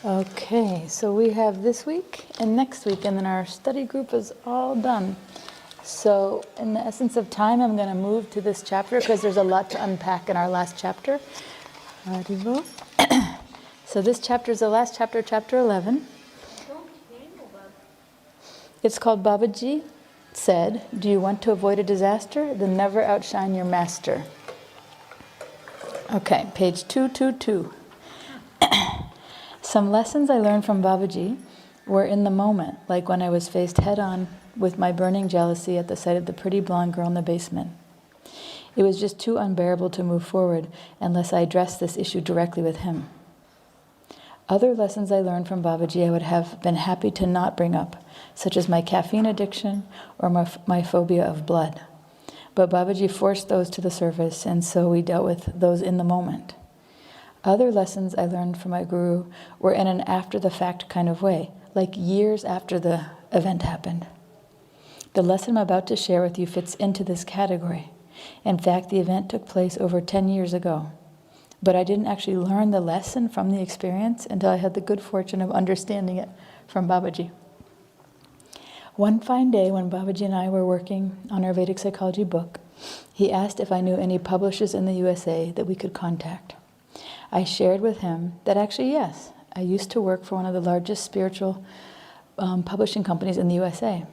Okay, so we have this week and next week, and then our study group is all done. So in the essence of time, I'm going to move to this chapter because there's a lot to unpack in our last chapter. So this chapter is the last chapter, chapter 11. It's called Babaji said, "Do you want to avoid a disaster? Then never outshine your master." Okay, page 222. Some lessons I learned from Babaji were in the moment, like when I was faced head-on with my burning jealousy at the sight of the pretty blonde girl in the basement. It was just too unbearable to move forward unless I addressed this issue directly with him. Other lessons I learned from Babaji I would have been happy to not bring up, such as my caffeine addiction or my phobia of blood. But Babaji forced those to the surface, and so we dealt with those in the moment. Other lessons I learned from my guru were in an after-the-fact kind of way, like years after the event happened. The lesson I'm about to share with you fits into this category. In fact, the event took place over 10 years ago. But I didn't actually learn the lesson from the experience until I had the good fortune of understanding it from Babaji. One fine day when Babaji and I were working on our Vedic psychology book, he asked if I knew any publishers in the USA that we could contact. I shared with him that actually, yes, I used to work for one of the largest spiritual publishing companies in the USA.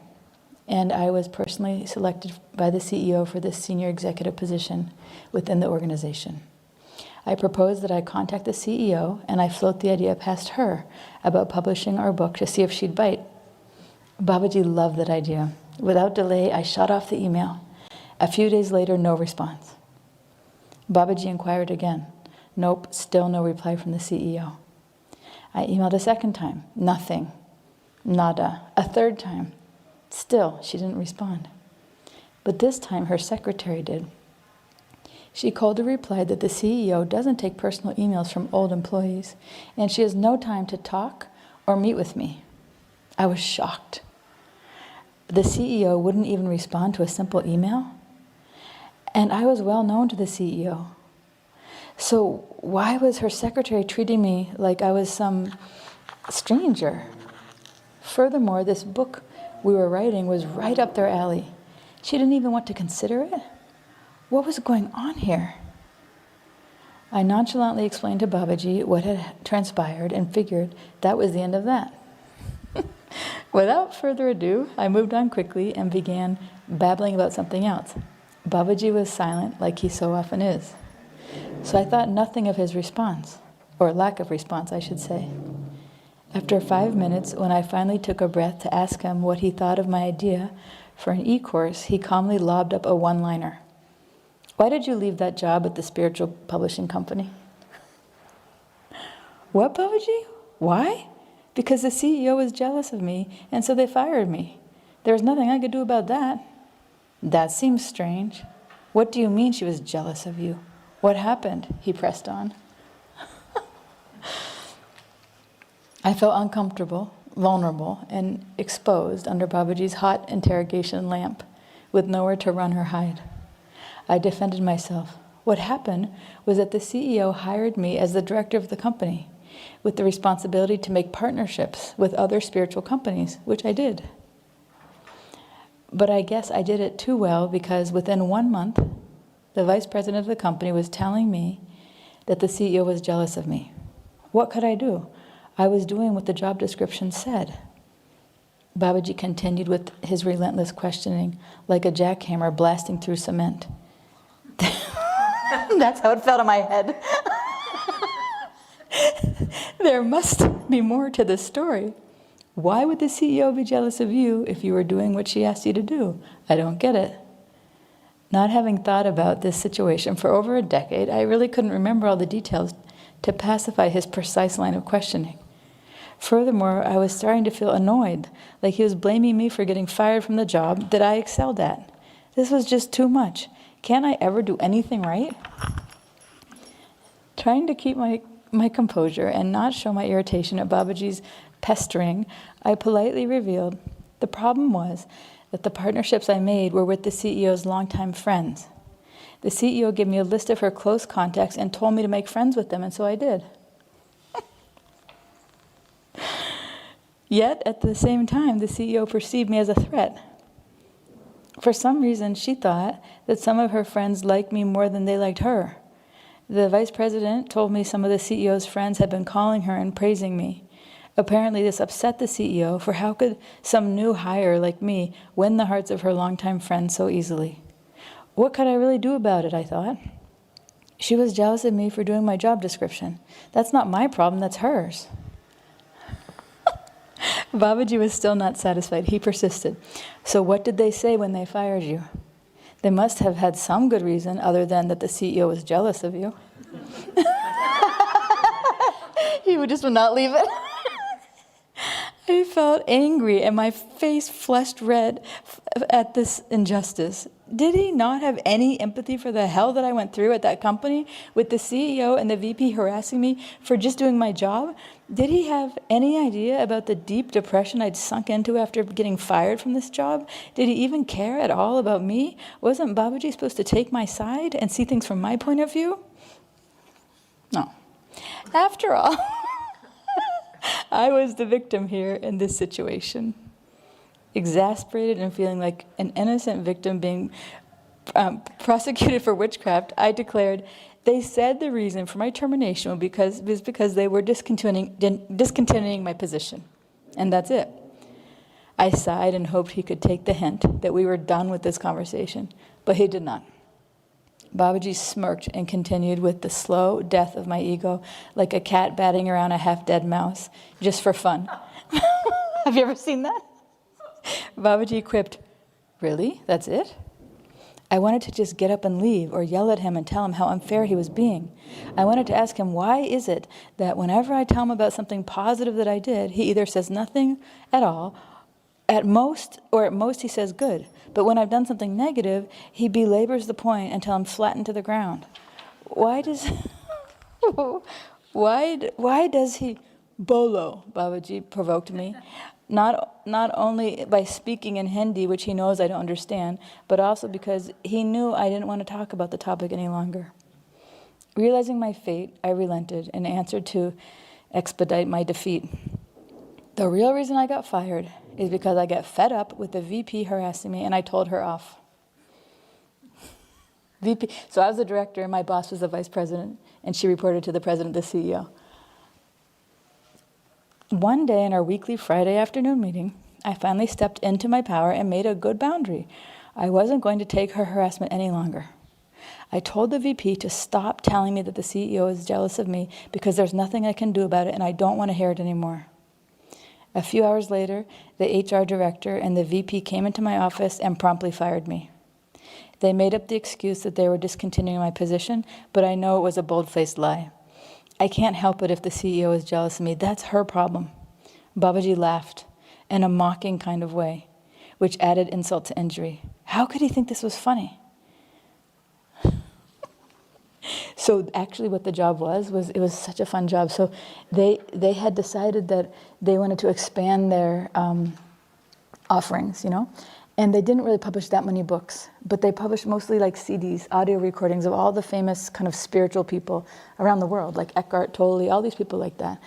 And I was personally selected by the CEO for this senior executive position within the organization. I proposed that I contact the CEO and I float the idea past her about publishing our book to see if she'd bite. Babaji loved that idea. Without delay, I shot off the email. A few days later, no response. Babaji inquired again. Nope, still no reply from the CEO. I emailed a second time. Nothing. Nada. A third time. Still, she didn't respond. But this time, her secretary did. She coldly replied that the CEO doesn't take personal emails from old employees, and she has no time to talk or meet with me. I was shocked. The CEO wouldn't even respond to a simple email, and I was well known to the CEO. So why was her secretary treating me like I was some stranger? Furthermore, this book we were writing was right up their alley. She didn't even want to consider it? What was going on here? I nonchalantly explained to Babaji what had transpired and figured that was the end of that. Without further ado, I moved on quickly and began babbling about something else. Babaji was silent like he so often is. So I thought nothing of his response, or lack of response, I should say. After 5 minutes, when I finally took a breath to ask him what he thought of my idea for an e-course, he calmly lobbed up a one-liner. "Why did you leave that job at the spiritual publishing company?" What, Babaji? Why? Because the CEO was jealous of me, and so they fired me. There was nothing I could do about that. That seems strange. What do you mean she was jealous of you? What happened? He pressed on. I felt uncomfortable, vulnerable, and exposed under Babaji's hot interrogation lamp, with nowhere to run or hide. I defended myself. What happened was that the CEO hired me as the director of the company, with the responsibility to make partnerships with other spiritual companies, which I did. But I guess I did it too well because within 1 month, the vice president of the company was telling me that the CEO was jealous of me. What could I do? I was doing what the job description said. Babaji continued with his relentless questioning, like a jackhammer blasting through cement. That's how it felt in my head. There must be more to this story. Why would the CEO be jealous of you if you were doing what she asked you to do? I don't get it. Not having thought about this situation for over a decade, I really couldn't remember all the details to pacify his precise line of questioning. Furthermore, I was starting to feel annoyed, like he was blaming me for getting fired from the job that I excelled at. This was just too much. Can't I ever do anything right? Trying to keep my composure and not show my irritation at Babaji's pestering, I politely revealed the problem was that the partnerships I made were with the CEO's longtime friends. The CEO gave me a list of her close contacts and told me to make friends with them, and so I did. Yet, at the same time, the CEO perceived me as a threat. For some reason, she thought that some of her friends liked me more than they liked her. The vice president told me some of the CEO's friends had been calling her and praising me. Apparently, this upset the CEO, for how could some new hire like me win the hearts of her longtime friends so easily? What could I really do about it, I thought. She was jealous of me for doing my job description. That's not my problem, that's hers. Babaji was still not satisfied. He persisted. So what did they say when they fired you? They must have had some good reason other than that the CEO was jealous of you. He would not leave it. I felt angry and my face flushed red at this injustice. Did he not have any empathy for the hell that I went through at that company with the CEO and the VP harassing me for just doing my job? Did he have any idea about the deep depression I'd sunk into after getting fired from this job? Did he even care at all about me? Wasn't Babaji supposed to take my side and see things from my point of view? No. After all, I was the victim here in this situation. Exasperated and feeling like an innocent victim being prosecuted for witchcraft, I declared, they said the reason for my termination was because they were discontinuing my position. And that's it. I sighed and hoped he could take the hint that we were done with this conversation, but he did not. Babaji smirked and continued with the slow death of my ego, like a cat batting around a half-dead mouse, just for fun. Have you ever seen that? Babaji quipped, really? That's it? I wanted to just get up and leave or yell at him and tell him how unfair he was being. I wanted to ask him, why is it that whenever I tell him about something positive that I did, he either says nothing at all, at most he says good. But when I've done something negative, he belabors the point until I'm flattened to the ground. Why does he bolo? Babaji provoked me. Not only by speaking in Hindi, which he knows I don't understand, but also because he knew I didn't want to talk about the topic any longer. Realizing my fate, I relented and answered to expedite my defeat. The real reason I got fired is because I got fed up with the VP harassing me and I told her off. VP. So I was the director and my boss was the vice president and she reported to the president, the CEO. One day in our weekly Friday afternoon meeting, I finally stepped into my power and made a good boundary. I wasn't going to take her harassment any longer. I told the VP to stop telling me that the CEO is jealous of me because there's nothing I can do about it and I don't want to hear it anymore. A few hours later, the HR director and the VP came into my office and promptly fired me. They made up the excuse that they were discontinuing my position, but I know it was a bold-faced lie. I can't help it if the CEO is jealous of me. That's her problem. Babaji laughed in a mocking kind of way, which added insult to injury. How could he think this was funny? So actually what the job was it was such a fun job. So they had decided that they wanted to expand their offerings, and they didn't really publish that many books, but they published mostly like CDs, audio recordings of all the famous kind of spiritual people around the world, like Eckhart Tolle, all these people like that.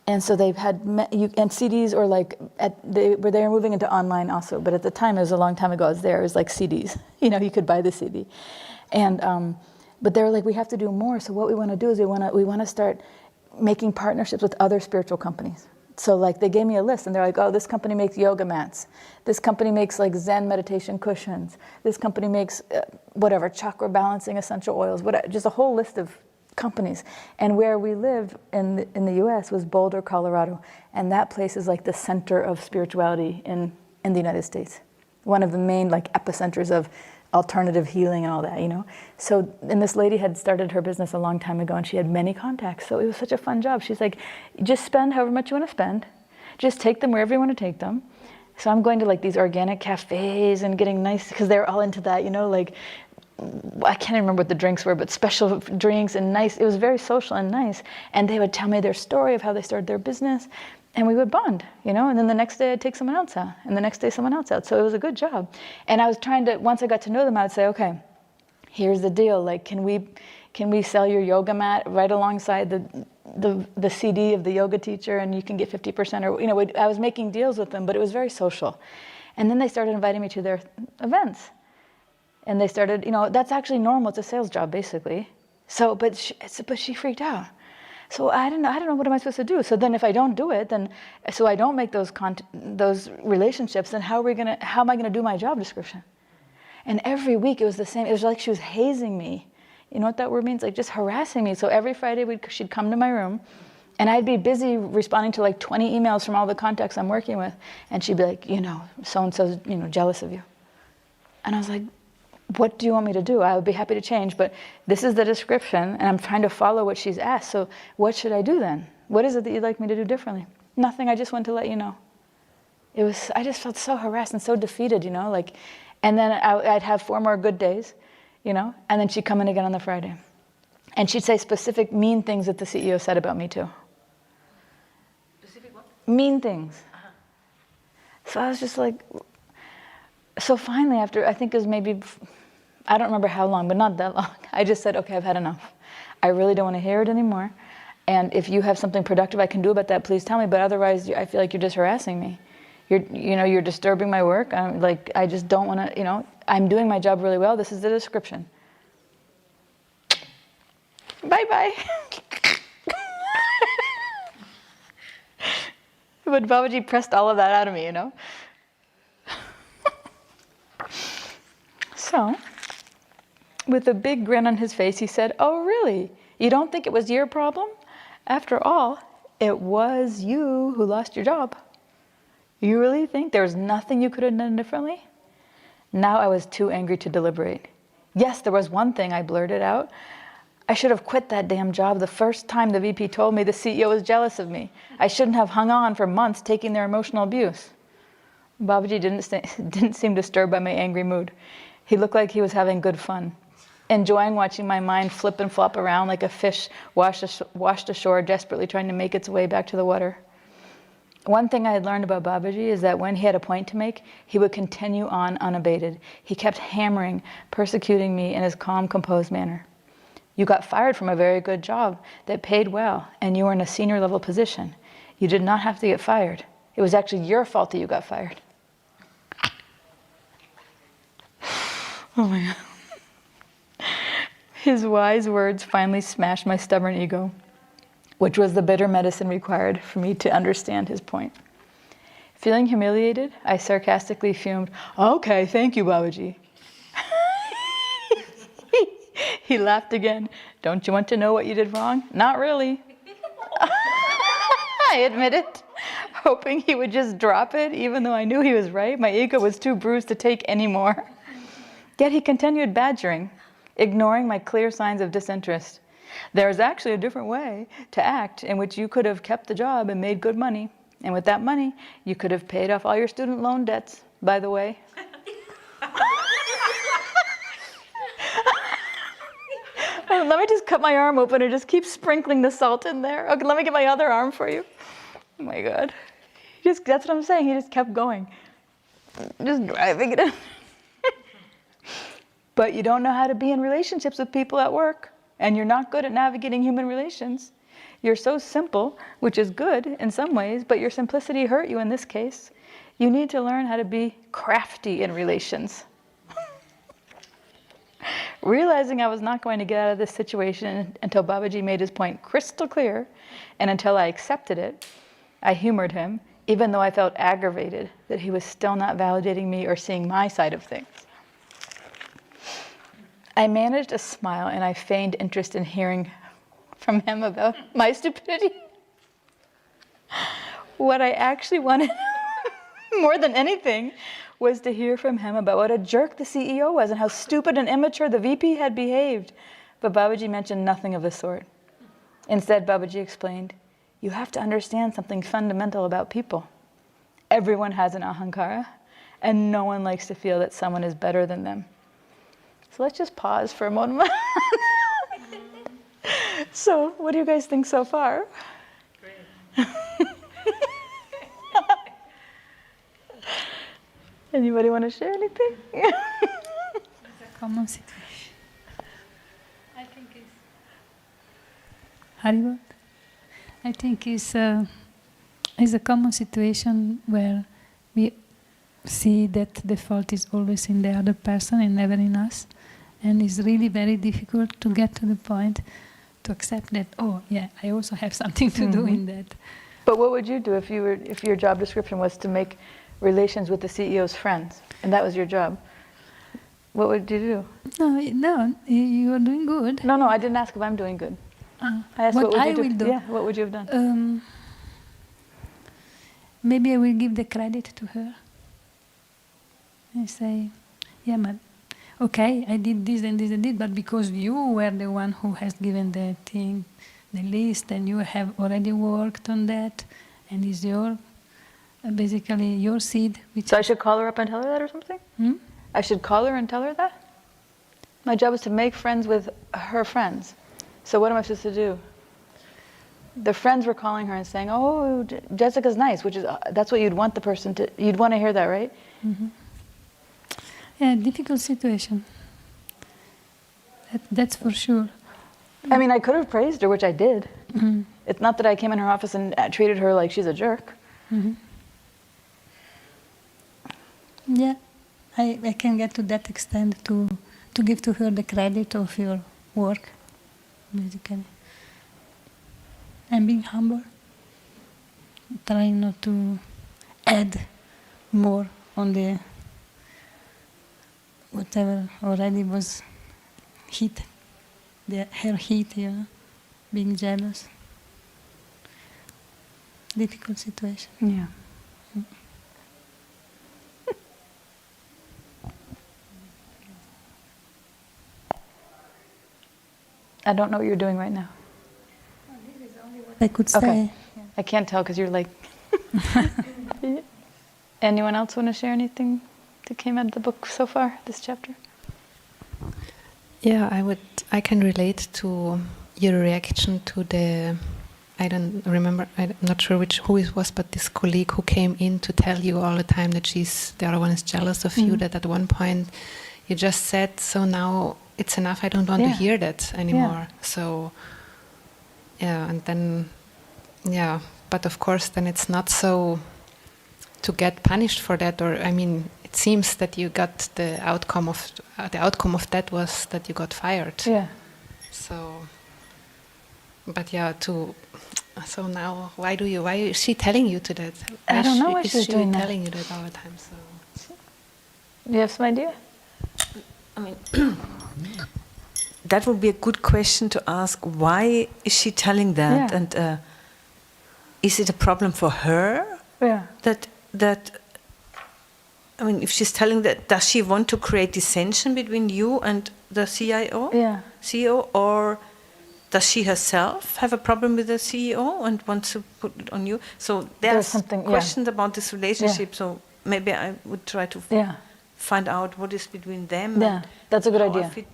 And so they've had, and CDs or like, they were moving into online also, but at the time, it was a long time ago, it was like CDs, you could buy the CD. And, but they were like, we have to do more. So what we want to do is we want to start making partnerships with other spiritual companies. So like they gave me a list and they're like, oh, this company makes yoga mats. This company makes like Zen meditation cushions. This company makes whatever, chakra balancing essential oils, whatever, just a whole list of companies. And where we lived in the US was Boulder, Colorado. And that place is like the center of spirituality in the United States. One of the main like epicenters of alternative healing and all that, So, and this lady had started her business a long time ago and she had many contacts. So it was such a fun job. She's like, just spend however much you want to spend. Just take them wherever you want to take them. So I'm going to like these organic cafes and getting nice, because they're all into that, like, I can't remember what the drinks were, but special drinks and nice. It was very social and nice. And they would tell me their story of how they started their business. And we would bond, and then the next day I'd take someone else out, and the next day someone else out. So it was a good job. And I was trying to, once I got to know them, I would say, okay, here's the deal. Like, can we sell your yoga mat right alongside the CD of the yoga teacher and you can get 50%, or, I was making deals with them, but it was very social. And then they started inviting me to their events. And they started, that's actually normal. It's a sales job, basically. So, but she freaked out. So I don't know, what am I supposed to do? So then if I don't do it, so I don't make those relationships, then how am I gonna do my job description? And every week it was the same. It was like she was hazing me. You know what that word means? Like just harassing me. So every Friday she'd come to my room and I'd be busy responding to like 20 emails from all the contacts I'm working with. And she'd be like, so-and-so's, jealous of you. And I was like, what do you want me to do? I would be happy to change, but this is the description and I'm trying to follow what she's asked. So what should I do then? What is it that you'd like me to do differently? Nothing, I just want to let you know. I just felt so harassed and so defeated, and then I'd have 4 more good days, and then she'd come in again on the Friday. And she'd say specific mean things that the CEO said about me too. Specific what? Mean things. Uh-huh. So I was just like, so finally after, I think it was maybe, I don't remember how long, but not that long, I just said, okay, I've had enough. I really don't want to hear it anymore. And if you have something productive I can do about that, please tell me. But otherwise, I feel like you're just harassing me. You're disturbing my work. I just don't want to, I'm doing my job really well. This is the description. Bye-bye. But Babaji pressed all of that out of me, So, with a big grin on his face, he said, oh, really? You don't think it was your problem? After all, it was you who lost your job. You really think there was nothing you could have done differently? Now I was too angry to deliberate. Yes, there was one thing, I blurted out. I should have quit that damn job the first time the VP told me the CEO was jealous of me. I shouldn't have hung on for months taking their emotional abuse. Babaji didn't seem disturbed by my angry mood. He looked like he was having good fun, enjoying watching my mind flip and flop around like a fish washed ashore, desperately trying to make its way back to the water. One thing I had learned about Babaji is that when he had a point to make, he would continue on unabated. He kept hammering, persecuting me in his calm, composed manner. You got fired from a very good job that paid well, and you were in a senior level position. You did not have to get fired. It was actually your fault that you got fired. Oh my God. His wise words finally smashed my stubborn ego, which was the bitter medicine required for me to understand his point. Feeling humiliated, I sarcastically fumed, okay, thank you, Babaji. He laughed again. Don't you want to know what you did wrong? Not really. I admitted, hoping he would just drop it, even though I knew he was right. My ego was too bruised to take any more. Yet he continued badgering, ignoring my clear signs of disinterest. There's actually a different way to act in which you could have kept the job and made good money. And with that money, you could have paid off all your student loan debts, by the way. Let me just cut my arm open and just keep sprinkling the salt in there. Okay, let me get my other arm for you. Oh my God. That's what I'm saying. He just kept going. Just driving it in. But you don't know how to be in relationships with people at work. And you're not good at navigating human relations. You're so simple, which is good in some ways, but your simplicity hurt you in this case. You need to learn how to be crafty in relations. Realizing I was not going to get out of this situation until Babaji made his point crystal clear, and until I accepted it, I humored him, even though I felt aggravated that he was still not validating me or seeing my side of things. I managed a smile and I feigned interest in hearing from him about my stupidity. What I actually wanted more than anything was to hear from him about what a jerk the CEO was and how stupid and immature the VP had behaved. But Babaji mentioned nothing of the sort. Instead, Babaji explained, you have to understand something fundamental about people. Everyone has an ahankara, and no one likes to feel that someone is better than them. So let's just pause for a moment. So, what do you guys think so far? Great. Anybody want to share anything? It's a common situation. I think it's... Haribol? I think it's a common situation where we see that the fault is always in the other person and never in us. And it's really very difficult to get to the point to accept that, oh, yeah, I also have something to do in that. But what would you do if your job description was to make relations with the CEO's friends, and that was your job? What would you do? No, you are doing good. No, I didn't ask if I'm doing good. I asked what would I you do? will do? Yeah, what would you have done? Maybe I will give the credit to her. And say, yeah, but okay, I did this and this and this, but because you were the one who has given the thing, the list, and you have already worked on that, and it's your, basically your seed. Which So I should call her up and tell her that or something? I should call her and tell her that? My job is to make friends with her friends. So what am I supposed to do? The friends were calling her and saying, oh, Jessica's nice, which is, that's what you'd want the person to, you'd want to hear that, right? Yeah, difficult situation. That's for sure. I mean, I could have praised her, which I did. It's not that I came in her office and treated her like she's a jerk. Yeah, I can get to that extent to give to her the credit of your work, basically. And being humble, trying not to add more on the whatever already was heat, her heat, being jealous. Difficult situation. Yeah. I don't know what you're doing right now. I could say. Okay. I can't tell because you're like... Anyone else want to share anything that came out of the book so far, this chapter? Yeah, I can relate to your reaction to the, I don't remember, I'm not sure who it was, but this colleague who came in to tell you all the time that the other one is jealous of you, that at one point you just said, so now it's enough, I don't want to hear that anymore. So, yeah, and then, but of course then it's not so to get punished for that, or I mean, it seems that you got the outcome of that was that you got fired. Yeah. So, but so now why is she telling you to that? I don't know why she's doing that. Telling you that all the time. So, do you have some idea? I mean, that would be a good question to ask. Why is she telling that? Yeah. And is it a problem for her? Yeah. That I mean, if she's telling that, does she want to create dissension between you and the CIO? Yeah. CEO, or does she herself have a problem with the CEO and wants to put it on you? So there's something, questions about this relationship. Yeah. So maybe I would try to find out what is between them. Yeah, and that's a good how I idea. fit.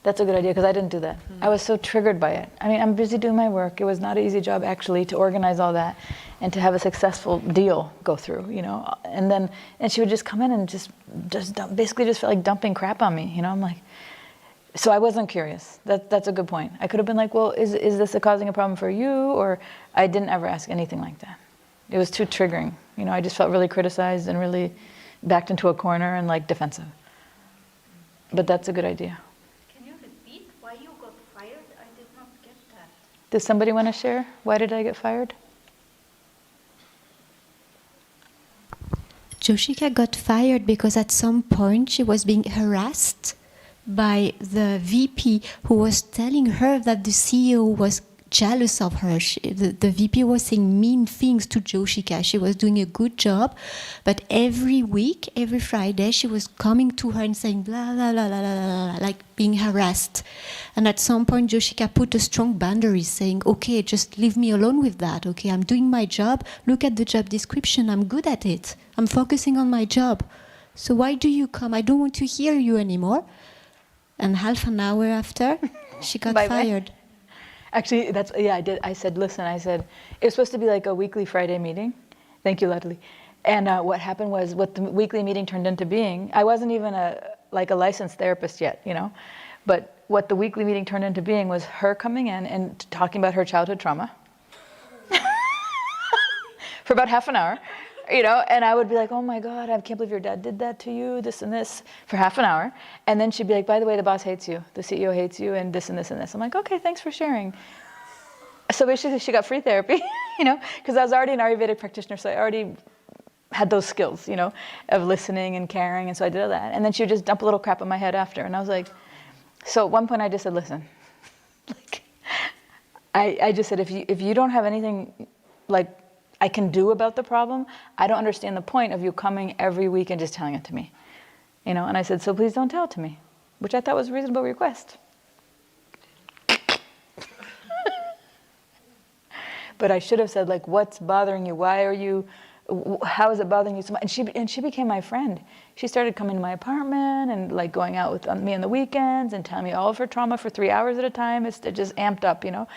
That's a good idea because I didn't do that. I was so triggered by it. I mean, I'm busy doing my work. It was not an easy job actually to organize all that and to have a successful deal go through, And she would just come in and basically just felt like dumping crap on me, I'm like, so I wasn't curious. That's a good point. I could have been like, well, is this causing a problem for you? Or I didn't ever ask anything like that. It was too triggering. I just felt really criticized and really backed into a corner and like defensive. But that's a good idea. Does somebody want to share? Why did I get fired? Joshika got fired because at some point she was being harassed by the VP who was telling her that the CEO was jealous of her. The VP was saying mean things to Joshika. She was doing a good job, but every week, every Friday, she was coming to her and saying blah, blah, blah, blah, blah, blah, like being harassed. And at some point, Joshika put a strong boundary saying, okay, just leave me alone with that. Okay, I'm doing my job. Look at the job description. I'm good at it. I'm focusing on my job. So why do you come? I don't want to hear you anymore. And half an hour after, she got fired. Actually, I did. I said, listen, it was supposed to be like a weekly Friday meeting. Thank you, Ledley. And what happened was, what the weekly meeting turned into being, I wasn't even a licensed therapist yet, but what the weekly meeting turned into being was her coming in and talking about her childhood trauma. for about half an hour, you know, and I would be like, oh my God, I can't believe your dad did that to you, this and this, for half an hour. And then she'd be like, by the way, the boss hates you, the CEO hates you, and this and this and this. I'm like, okay, thanks for sharing. So basically she got free therapy, you know, because I was already an Ayurvedic practitioner, so I already had those skills, you know, of listening and caring, and so I did all that. And then she would just dump a little crap in my head after, and I was like, so at one point I just said, listen, like, I just said, if you don't have anything like I can do about the problem, I don't understand the point of you coming every week and just telling it to me, you know. And I said, so please don't tell it to me, which I thought was a reasonable request. But I should have said, like, what's bothering you? Why are you? How is it bothering you so much? And she became my friend. She started coming to my apartment and like going out with me on the weekends and telling me all of her trauma for 3 hours at a time. It just amped up, you know.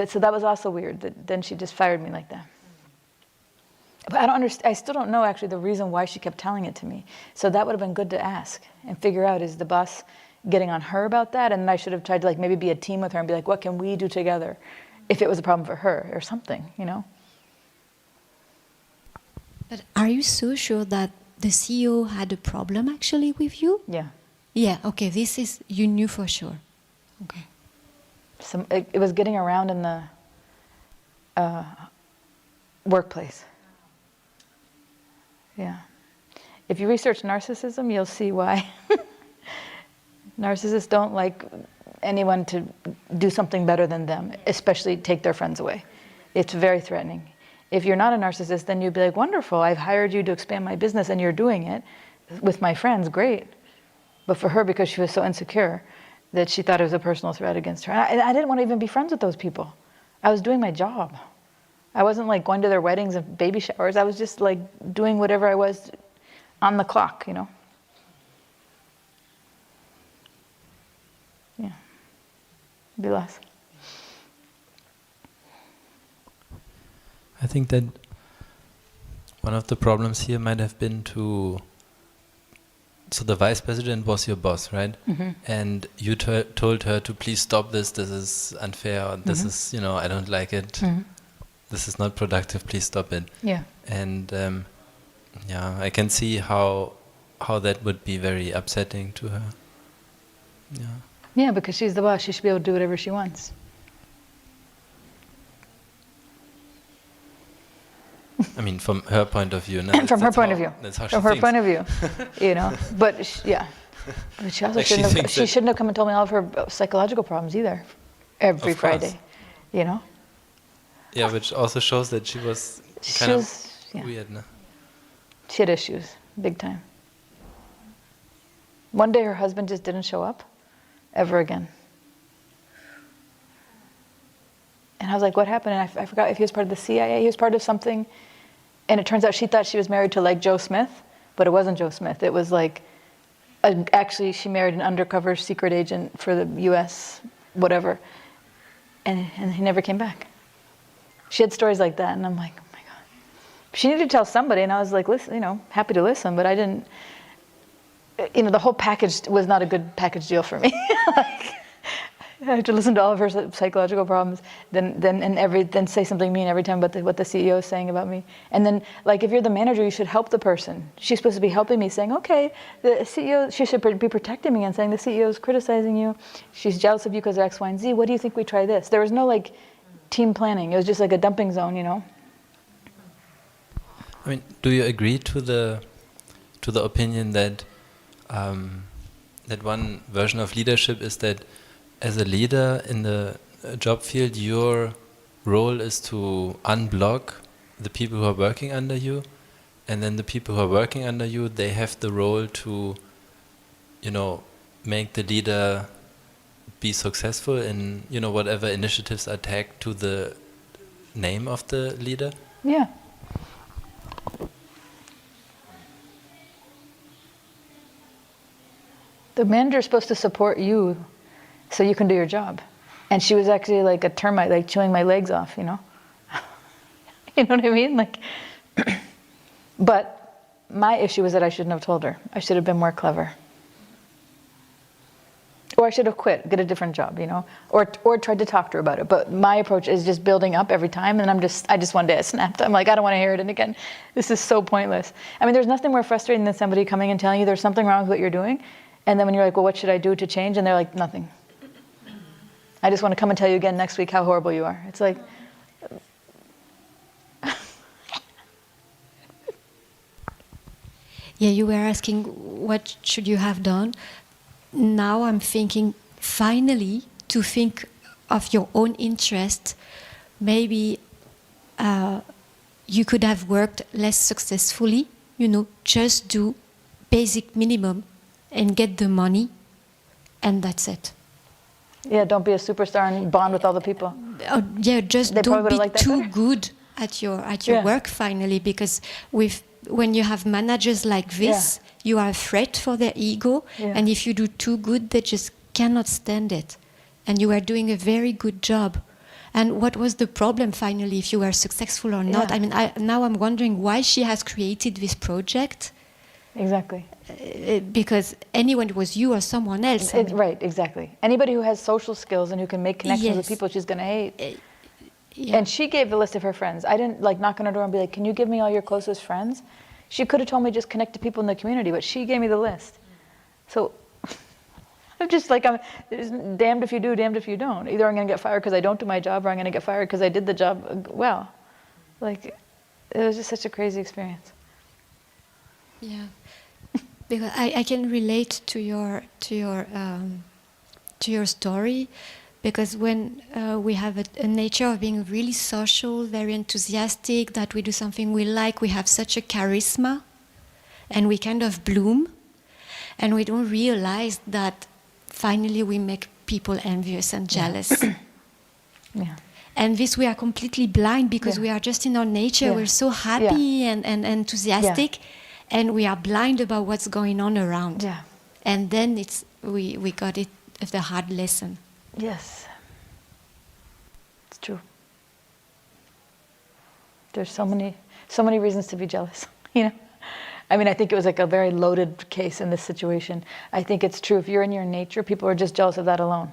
So that was also weird. Then she just fired me like that. But I don't understand. I still don't know actually the reason why she kept telling it to me. So that would have been good to ask and figure out, is the boss getting on her about that? And I should have tried to like maybe be a team with her and be like, what can we do together if it was a problem for her or something, you know? But are you so sure that the CEO had a problem actually with you? Yeah. Yeah, okay, you knew for sure. Okay. It was getting around in the workplace. Yeah. If you research narcissism, you'll see why. Narcissists don't like anyone to do something better than them, especially take their friends away. It's very threatening. If you're not a narcissist, then you'd be like, wonderful, I've hired you to expand my business and you're doing it with my friends, great. But for her, because she was so insecure, that she thought it was a personal threat against her. And I didn't want to even be friends with those people. I was doing my job. I wasn't like going to their weddings and baby showers. I was just like doing whatever I was on the clock, you know. Yeah. Vilas. I think that one of the problems here might have been so the vice president was your boss, right? Mm-hmm. And you told her to please stop this is unfair, or this is, you know, I don't like it, this is not productive, please stop it. Yeah. And yeah, I can see how that would be very upsetting to her. Yeah. Yeah, because she's the boss, she should be able to do whatever she wants. I mean, from her point of view. No, from her point of view. That's how she From her thinks. point of view, you know. But yeah, but she also Like she shouldn't have come and told me all of her psychological problems either. Every Of course. Friday, you know. Yeah, which also shows that she was kind of weird, no? She had issues, big time. One day her husband just didn't show up, ever again. And I was like, what happened? And I forgot if he was part of the CIA, he was part of something. And it turns out she thought she was married to like Joe Smith, but it wasn't Joe Smith. It was like, actually she married an undercover secret agent for the US, whatever. And he never came back. She had stories like that, and I'm like, oh my God. She needed to tell somebody, and I was like, listen, you know, happy to listen, but I didn't, you know, the whole package was not a good package deal for me. Like, I had to listen to all of her psychological problems, then say something mean every time about what the CEO is saying about me. And then, like, if you're the manager, you should help the person. She's supposed to be helping me, saying, okay, the CEO, she should be protecting me and saying, the CEO is criticizing you. She's jealous of you because of X, Y, and Z. What do you think we try this? There was no, like, team planning. It was just like a dumping zone, you know? I mean, do you agree to the opinion that that one version of leadership is that as a leader in the job field, your role is to unblock the people who are working under you, and then the people who are working under you, they have the role to, you know, make the leader be successful in, you know, whatever initiatives are tagged to the name of the leader? Yeah. The manager is supposed to support you so you can do your job. And she was actually like a termite, like chewing my legs off, you know? You know what I mean? Like, but my issue was that I shouldn't have told her. I should have been more clever. Or I should have quit, get a different job, you know, or tried to talk to her about it. But my approach is just building up every time, and I just one day I snapped. I'm like, I don't want to hear it, and again, this is so pointless. I mean, there's nothing more frustrating than somebody coming and telling you there's something wrong with what you're doing, and then when you're like, well, what should I do to change? And they're like, nothing. I just want to come and tell you again next week how horrible you are. It's like, Yeah, you were asking what should you have done. Now I'm thinking finally to think of your own interest. Maybe you could have worked less successfully, you know, just do basic minimum and get the money, and that's it. yeah, don't be a superstar and bond with all the people. Yeah, just They probably don't be would've liked that too better. good at your Yeah. work finally, because when you have managers like this, you are a threat for their ego, Yeah. and if you do too good, they just cannot stand it. And you are doing a very good job. And what was the problem finally, if you were successful or not? Yeah. I mean, now I'm wondering why she has created this project, Exactly. because anyone, it was you or someone else. I mean, Right, exactly. Anybody who has social skills and who can make connections with Yes. people, she's going to hate. yeah. And she gave the list of her friends. I didn't like knock on her door and be like, can you give me all your closest friends? She could have told me just connect to people in the community, but she gave me the list. So I'm just like, there's damned if you do, damned if you don't. Either I'm going to get fired because I don't do my job, or I'm going to get fired because I did the job well. Like, it was just such a crazy experience. Yeah, because I can relate to your story, because when we have a nature of being really social, very enthusiastic, that we do something we like, we have such a charisma, and we kind of bloom, and we don't realize that finally we make people envious and jealous. Yeah. And this we are completely blind, because Yeah. we are just in our nature, Yeah. we're so happy and enthusiastic, and we are blind about what's going on around. Yeah. And then we got it, the hard lesson. Yes. It's true. There's so many reasons to be jealous, you know? I mean, I think it was like a very loaded case in this situation. I think it's true. If you're in your nature, people are just jealous of that alone.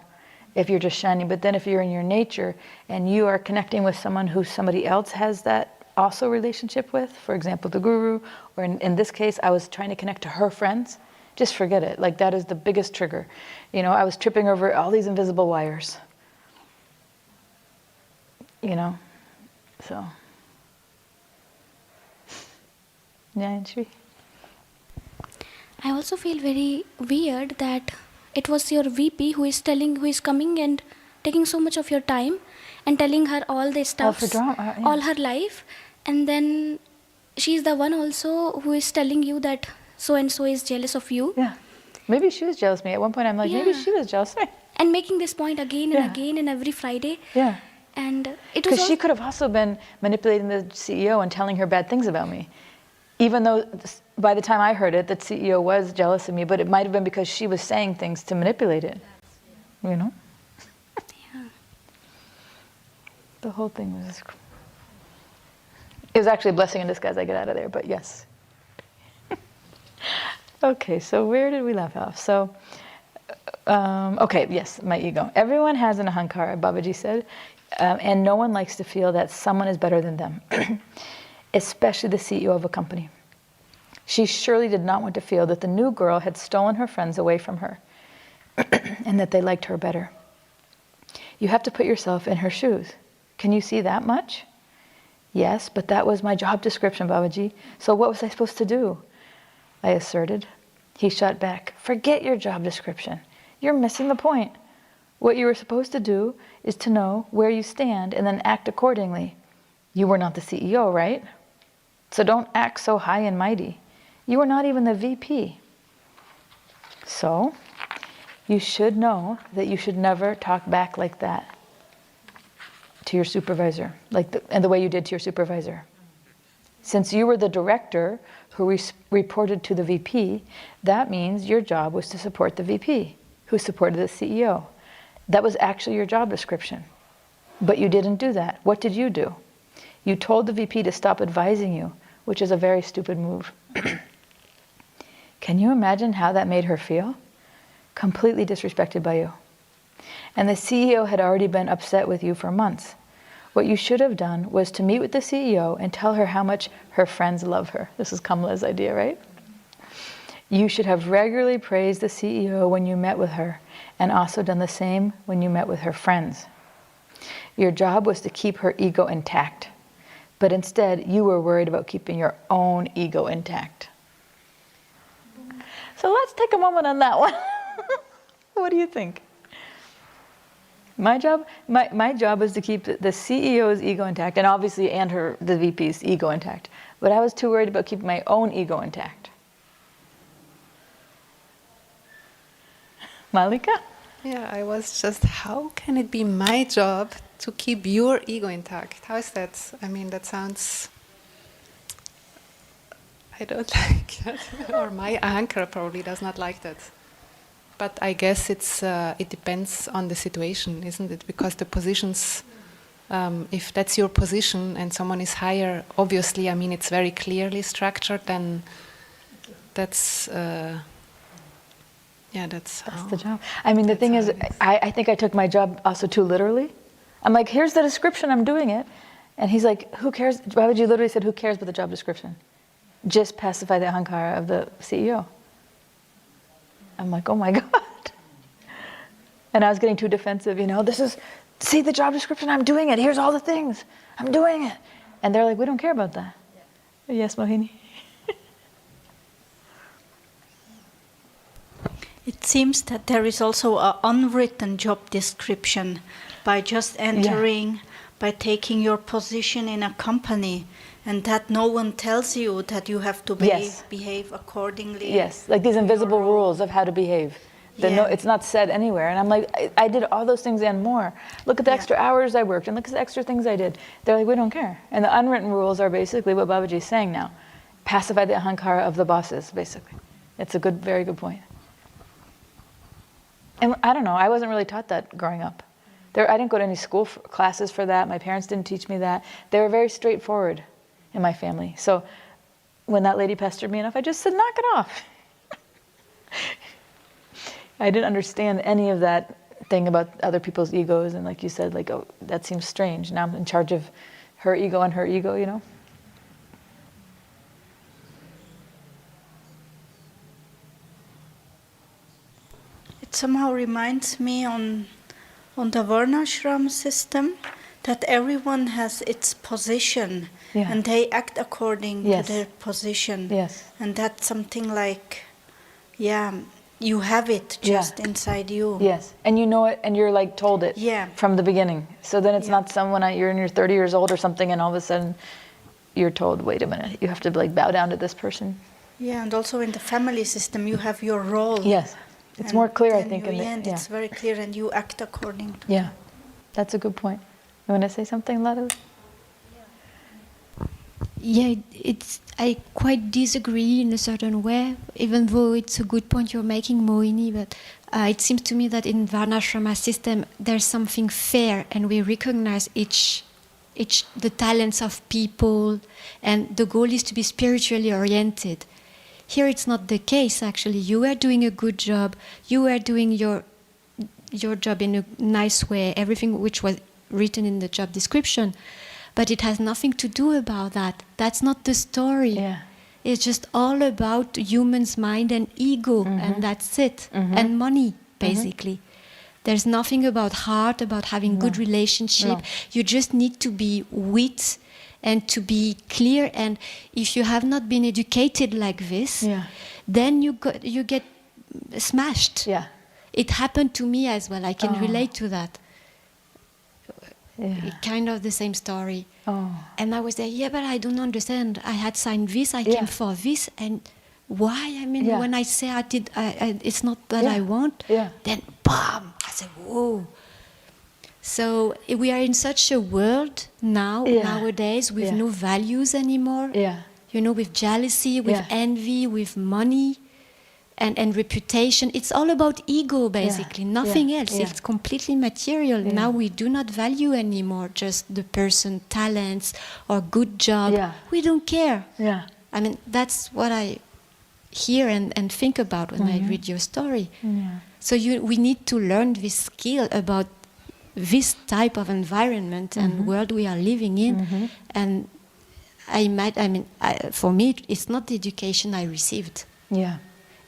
If you're just shining. But then if you're in your nature and you are connecting with someone who somebody else has that also relationship with, for example, the guru, or in this case, I was trying to connect to her friends, just forget it. Like, that is the biggest trigger. You know, I was tripping over all these invisible wires. You know, so. Yeah, and Shri? I also feel very weird that it was your VP who is coming and taking so much of your time and telling her all the stuff, for drama, yeah. all her life, and then she's the one also who is telling you that so and so is jealous of you. Yeah. Maybe she was jealous of me. At one point I'm like, maybe Yeah. she was jealous of me. And making this point again and Yeah. again and every Friday. Yeah. And it was Because she all- could have also been manipulating the CEO and telling her bad things about me. Even though by the time I heard it, the CEO was jealous of me, but it might have been because she was saying things to manipulate it. You know? Yeah. The whole thing was... It was actually a blessing in disguise I get out of there, but yes. Okay, so where did we left off? So, okay, yes, my ego. Everyone has an ahankara, Babaji said, and no one likes to feel that someone is better than them, especially the CEO of a company. She surely did not want to feel that the new girl had stolen her friends away from her and that they liked her better. You have to put yourself in her shoes. Can you see that much? Yes, but that was my job description, Babaji. So what was I supposed to do? I asserted. He shot back. Forget your job description. You're missing the point. What you were supposed to do is to know where you stand and then act accordingly. You were not the CEO, right? So don't act so high and mighty. You were not even the VP. So you should know that you should never talk back like that to your supervisor, and the way you did to your supervisor. Since you were the director who reported to the VP, that means your job was to support the VP, who supported the CEO. That was actually your job description. But you didn't do that. What did you do? You told the VP to stop advising you, which is a very stupid move. Can you imagine how that made her feel? completely disrespected by you. And the CEO had already been upset with you for months. What you should have done was to meet with the CEO and tell her how much her friends love her. This is Kamala's idea, right? You should have regularly praised the CEO when you met with her, and also done the same when you met with her friends. Your job was to keep her ego intact, but instead you were worried about keeping your own ego intact. So let's take a moment on that one. What do you think? My job is to keep the CEO's ego intact, and obviously the VP's ego intact. But I was too worried about keeping my own ego intact. Malika? Yeah, I was just, how can it be my job to keep your ego intact? How is that? I mean, that sounds, I don't like that. Or my ahankara probably does not like that. But I guess it depends on the situation, isn't it? Because the positions, if that's your position and someone is higher, obviously, I mean, it's very clearly structured, then that's... that's the job. I mean, the thing is, I think I took my job also too literally. I'm like, here's the description, I'm doing it. And he's like, who cares? Babaji literally said, who cares about the job description? Just pacify the ahankara of the CEO. I'm like, oh my God. And I was getting too defensive, see the job description, I'm doing it. Here's all the things, I'm doing it. And they're like, we don't care about that. Yes, Mohini? It seems that there is also an unwritten job description by just entering, by taking your position in a company, and that no one tells you that you have to behave accordingly. Yes, like these invisible rules of how to behave. It's not said anywhere. And I'm like, I did all those things and more. Look at the extra hours I worked, and look at the extra things I did. They're like, we don't care. And the unwritten rules are basically what Babaji is saying now. Pacify the ahankara of the bosses, basically. It's a very good point. And I don't know, I wasn't really taught that growing up. I didn't go to any school classes for that. My parents didn't teach me that. They were very straightforward in my family. So when that lady pestered me enough, I just said, knock it off. I didn't understand any of that thing about other people's egos. And like you said, like, oh, that seems strange. Now I'm in charge of her ego and her ego, It somehow reminds me on the Varnashram system that everyone has its position and they act according to their position. Yes. And that's something like, you have it just inside you. Yes, and you know it, and you're like told it from the beginning. So then it's not someone, you're in your 30 years old or something, and all of a sudden you're told, wait a minute, you have to like bow down to this person. Yeah, and also in the family system you have your role. Yes. It's more clear, I think. In the end, it's very clear, and you act according to that. That's a good point. You want to say something, Lada? Yeah, I quite disagree in a certain way, even though it's a good point you're making, Mohini, but it seems to me that in Varnashrama system there's something fair, and we recognize the talents of people, and the goal is to be spiritually oriented. Here it's not the case, actually. You are doing a good job. You are doing your job in a nice way, everything which was written in the job description. But it has nothing to do about that. That's not the story. Yeah. It's just all about human's mind and ego, and that's it. And money, basically. There's nothing about heart, about having good relationship. You just need to be with and to be clear. And if you have not been educated like this, then you get smashed. Yeah. It happened to me as well. I can relate to that. Kind of the same story. And I was there, but I don't understand. I had signed this, I came for this, and why? I mean, when I say it's not that I want, then bam! I said, whoa. So we are in such a world nowadays with no values anymore. With jealousy, with envy, with money, and reputation. It's all about ego, basically, nothing else. It's completely material. Now we do not value anymore just the person, talents, or good job. We don't care. I mean, that's what I hear and think about when I read your story. So we need to learn this skill about this type of environment and world we are living in. And for me, it's not the education I received. Yeah.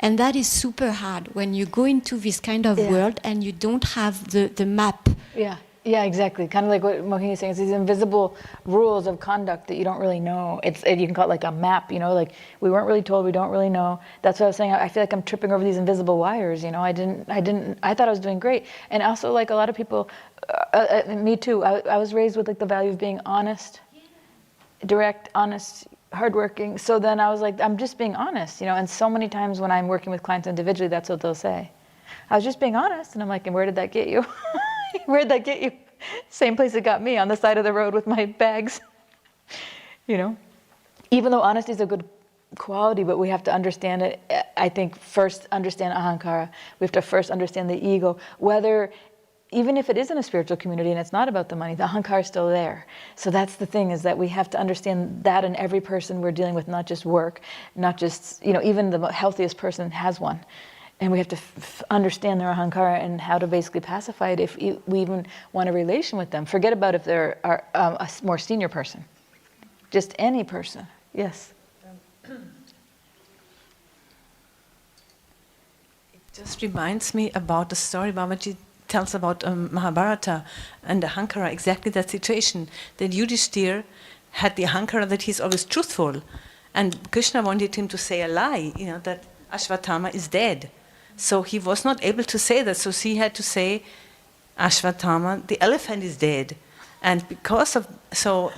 And that is super hard when you go into this kind of world and you don't have the map. Yeah. Yeah, exactly. Kind of like what Mohini is saying, it's these invisible rules of conduct that you don't really know. You can call it like a map, like we weren't really told, we don't really know. That's what I was saying. I feel like I'm tripping over these invisible wires, I thought I was doing great. And also like a lot of people, me too, I was raised with like the value of being honest, direct, honest, hardworking. So then I was like, I'm just being honest, and so many times when I'm working with clients individually, that's what they'll say. I was just being honest. And I'm like, and where did that get you? Where'd that get you? Same place it got me, on the side of the road with my bags. Even though honesty is a good quality, but we have to understand it. I think first understand ahankara. We have to first understand the ego. Even if it is in a spiritual community and it's not about the money, the ahankara is still there. So that's the thing, is that we have to understand that in every person we're dealing with, not just work, not just, even the healthiest person has one. And we have to understand their ahankara and how to basically pacify it if we even want a relation with them. Forget about if they're a more senior person. Just any person. Yes? It just reminds me about the story Babaji tells about Mahabharata and ahankara, exactly that situation. That Yudhishthir had the ahankara that he's always truthful. And Krishna wanted him to say a lie, that Ashwatthama is dead. So he was not able to say that. So he had to say, Ashwatthama, the elephant is dead. And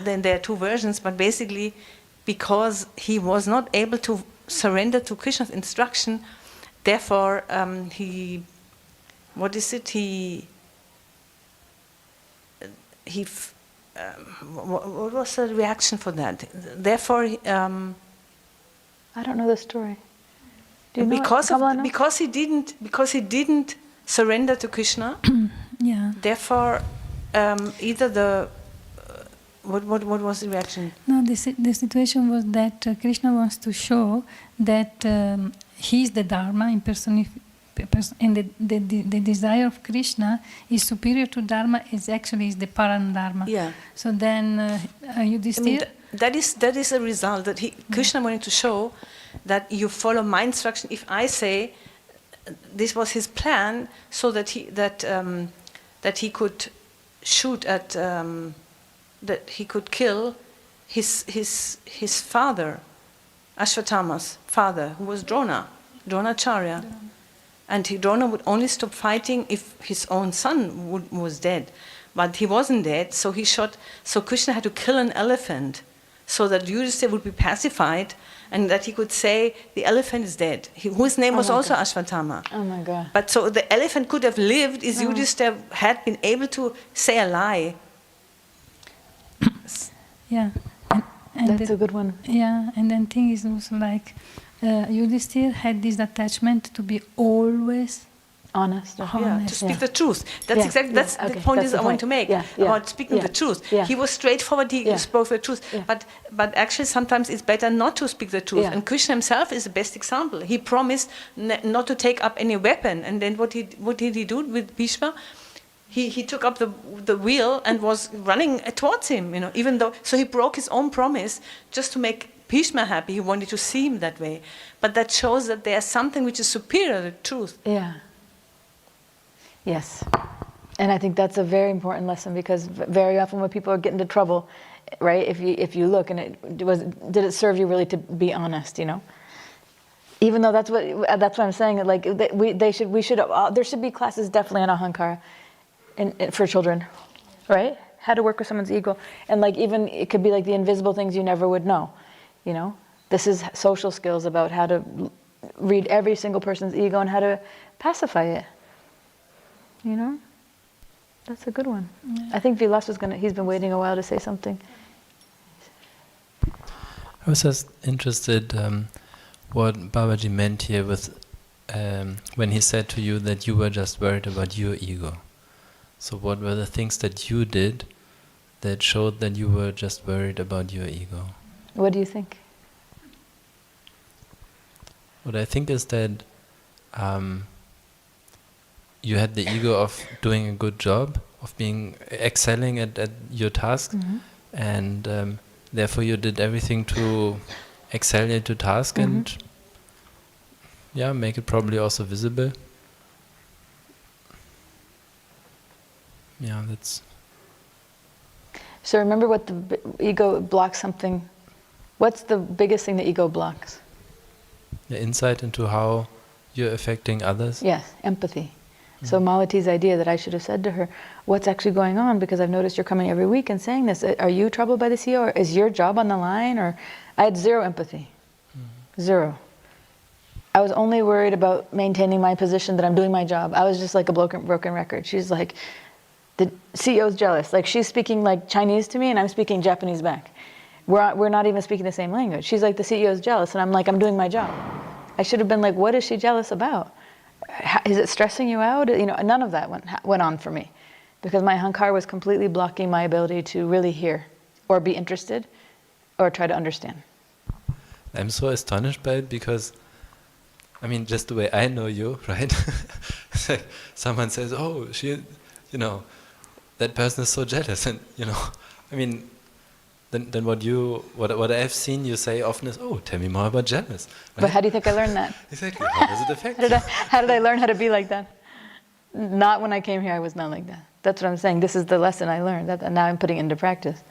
then there are two versions, but basically because he was not able to surrender to Krishna's instruction, therefore what was the reaction for that? Therefore, I don't know the story. Do you know because he didn't surrender to Krishna. Yeah. Therefore, what was the reaction? No, the situation was that Krishna wants to show that he's the Dharma in and the desire of Krishna is superior to Dharma. Is the Paran-Dharma. Yeah. So then Yudhishthir. That is a result that Krishna wanted to show. That you follow my instruction. If I say, this was his plan, so that he could shoot at, that he could kill his father, Ashwatthama's father, who was Dronacharya, and Drona would only stop fighting if his own son was dead, but he wasn't dead, so he shot. So Krishna had to kill an elephant, so that Yudhishthira would be pacified. And that he could say, the elephant is dead, whose name was also Ashwatthama. Oh my God. But so the elephant could have lived if Yudhishthira had been able to say a lie. Yeah. And that's a good one. Yeah, and then thing is also like, Yudhishthira had this attachment to be always honest. To speak the truth. That's the point I want to make about speaking the truth. Yeah. He was straightforward. He spoke the truth. Yeah. But actually, sometimes it's better not to speak the truth. Yeah. And Krishna himself is the best example. He promised not to take up any weapon. And then what did he do with Bhishma? He took up the wheel and was running towards him. Even though he broke his own promise just to make Bhishma happy. He wanted to see him that way. But that shows that there's something which is superior to truth. Yeah. Yes. And I think that's a very important lesson, because very often when people are getting into trouble, right, if you look and did it serve you really to be honest, Even though that's what I'm saying, like there should be classes definitely on ahankara for children, right? How to work with someone's ego. And like even it could be like the invisible things you never would know, This is social skills about how to read every single person's ego and how to pacify it. That's a good one. Yeah. I think Vilas he's been waiting a while to say something. I was just interested what Babaji meant here with when he said to you that you were just worried about your ego. So what were the things that you did that showed that you were just worried about your ego? What do you think? What I think is that you had the ego of doing a good job, of being excelling at your task, and therefore you did everything to excel at your task and make it probably also visible. Yeah, that's... So remember what the ego blocks something. What's the biggest thing the ego blocks? The insight into how you're affecting others. Yes, empathy. So Malati's idea that I should have said to her, what's actually going on? Because I've noticed you're coming every week and saying this. Are you troubled by the CEO? Or is your job on the line? Or I had zero empathy. Zero. I was only worried about maintaining my position, that I'm doing my job. I was just like a broken record. She's like, the CEO's jealous. Like, she's speaking like Chinese to me and I'm speaking Japanese back. We're not even speaking the same language. She's like, the CEO's jealous. And I'm like, I'm doing my job. I should have been like, what is she jealous about? Is it stressing you out? You know, none of that went on for me, because my ahankara was completely blocking my ability to really hear or be interested or try to understand. I'm so astonished by it because, I mean, just the way I know you, right? Like someone says, oh, that person is so jealous, and I mean, then what I've seen you say often is, oh, tell me more about jealous. Right? But how do you think I learned that? Exactly. How does it affect you? How did I learn how to be like that? Not when I came here, I was not like that. That's what I'm saying. This is the lesson I learned, and now I'm putting it into practice.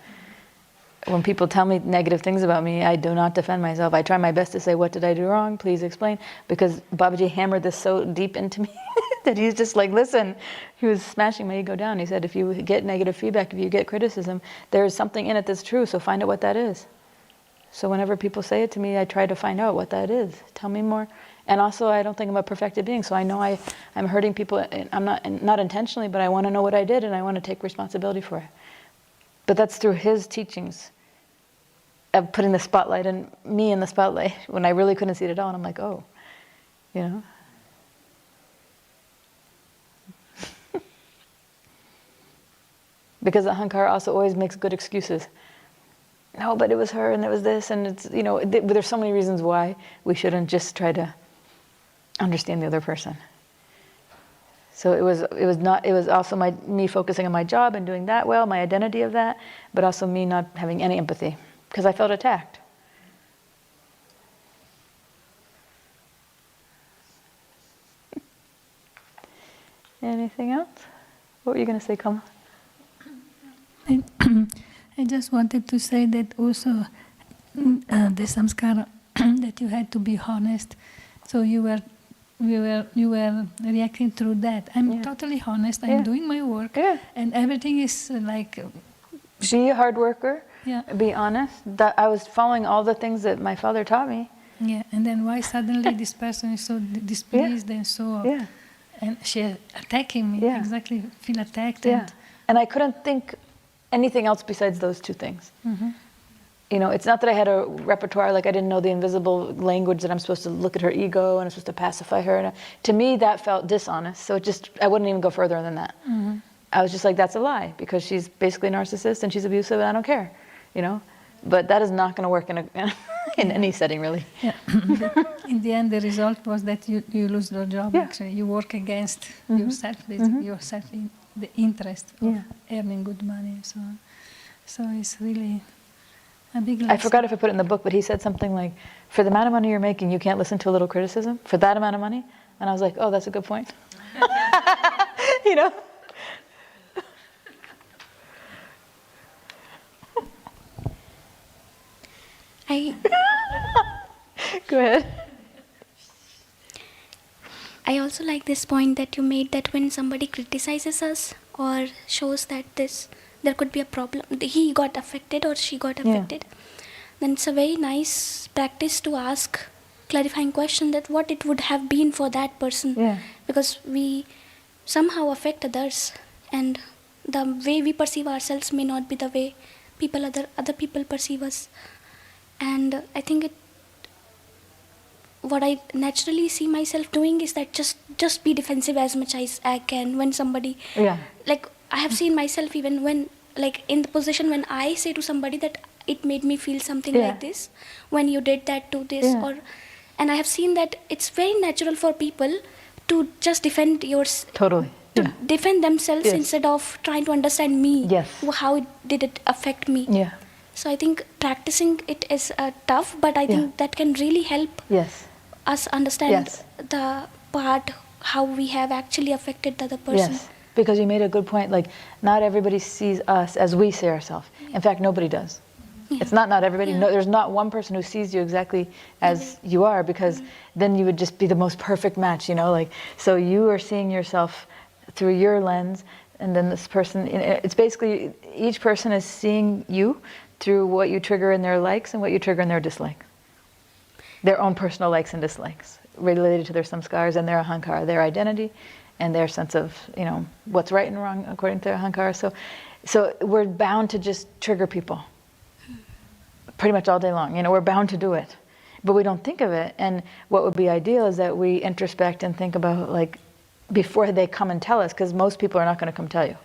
When people tell me negative things about me, I do not defend myself. I try my best to say, what did I do wrong? Please explain. Because Babaji hammered this so deep into me that he's just like, listen, he was smashing my ego down. He said, if you get negative feedback, if you get criticism, there is something in it that's true, so find out what that is. So whenever people say it to me, I try to find out what that is. Tell me more. And also, I don't think I'm a perfected being, so I know I'm hurting people. I'm not intentionally, but I want to know what I did, and I want to take responsibility for it. But that's through his teachings of putting the spotlight and me in the spotlight when I really couldn't see it at all. And I'm like, oh, Because ahankara also always makes good excuses. No, but it was her and it was this, and it's, there's so many reasons why we shouldn't just try to understand the other person. So it was also me focusing on my job and doing that well, my identity of that, but also me not having any empathy because I felt attacked. Anything else? What were you going to say, Kama? I just wanted to say that also the samskara that you had to be honest. So you were reacting through that. I'm totally honest. I'm doing my work, and everything is like. Be a hard worker. Yeah. Be honest. That I was following all the things that my father taught me. Yeah, and then why suddenly this person is so displeased and so. Yeah. And she attacking me. Yeah. Exactly. Feel attacked. Yeah. And I couldn't think anything else besides those two things. Mm-hmm. It's not that I had a repertoire, like I didn't know the invisible language that I'm supposed to look at her ego and I'm supposed to pacify her. And to me, that felt dishonest. So I wouldn't even go further than that. Mm-hmm. I was just like, that's a lie, because she's basically a narcissist and she's abusive and I don't care, But that is not going to work in any setting, really. Yeah. In the end, the result was that you lose your job, actually. You work against yourself, basically, yourself in the interest of earning good money and so on. So it's really a big lesson. I forgot if I put it in the book, but he said something like, for the amount of money you're making, you can't listen to a little criticism for that amount of money. And I was like, oh, that's a good point. Go ahead. I also like this point that you made, that when somebody criticizes us or shows that there could be a problem, he got affected or she got affected, then it's a very nice practice to ask clarifying question that what it would have been for that person. Yeah. Because we somehow affect others, and the way we perceive ourselves may not be the way other people perceive us. And I think what I naturally see myself doing is that just be defensive as much as I can when somebody, like I have seen myself even when, like in the position when I say to somebody that it made me feel something like this, when you did that to this, and I have seen that it's very natural for people to just defend Totally. Yeah. defend themselves Yes. instead of trying to understand me. Yes. How did it affect me? Yeah. So I think practicing it is tough, but I Yeah. think that can really help Yes. us understand Yes. the part how we have actually affected the other person. Yes. Because you made a good point. Like, not everybody sees us as we see ourselves. In fact, nobody does. Yeah. It's not everybody. Yeah. No, there's not one person who sees you exactly as you are, because then you would just be the most perfect match, you know? Like, so you are seeing yourself through your lens, and then this person, it's basically each person is seeing you through what you trigger in their likes and what you trigger in their dislikes. Their own personal likes and dislikes related to their samskars and their ahankara, their identity and their sense of, you know, what's right and wrong according to their ahankara. So we're bound to just trigger people pretty much all day long. You know, we're bound to do it, but we don't think of it. And what would be ideal is that we introspect and think about, like, before they come and tell us, because most people are not going to come tell you.